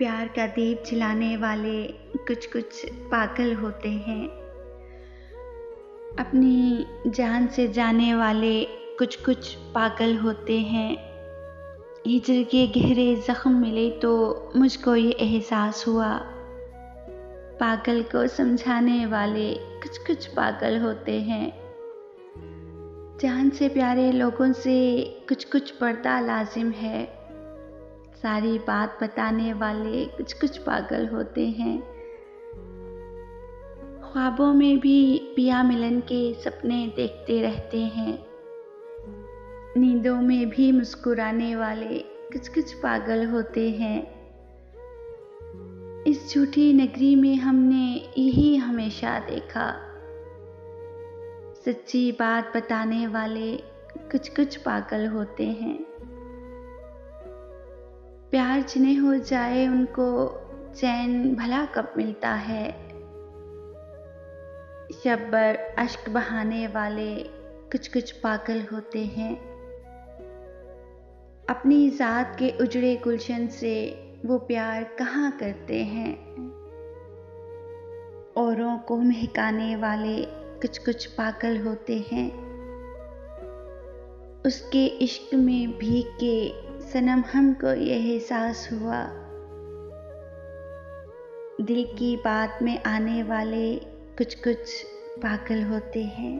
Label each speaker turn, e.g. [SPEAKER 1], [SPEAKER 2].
[SPEAKER 1] प्यार का दीप जलाने वाले कुछ कुछ पागल होते हैं। अपनी जान से जाने वाले कुछ कुछ पागल होते हैं। हिजर के गहरे जख्म मिले तो मुझको ये एहसास हुआ, पागल को समझाने वाले कुछ कुछ पागल होते हैं। जान से प्यारे लोगों से कुछ कुछ पर्दा लाजिम है। सारी बात बताने वाले कुछ कुछ पागल होते हैं। ख्वाबों में भी पिया मिलन के सपने देखते रहते हैं। नींदों में भी मुस्कुराने वाले कुछ कुछ पागल होते हैं। इस झूठी नगरी में हमने यही हमेशा देखा, सच्ची बात बताने वाले कुछ कुछ पागल होते हैं। प्यार जिन्हें हो जाए उनको चैन भला कब मिलता है। शब भर अश्क बहाने वाले कुछ कुछ पागल होते हैं। अपनी ज़ात के उजड़े गुलशन से वो प्यार कहाँ करते हैं। औरों को महकाने वाले कुछ कुछ पागल होते हैं। उसके इश्क में भीग के सनम हमको ये एहसास हुआ, दिल की बात में आने वाले कुछ कुछ पागल होते हैं।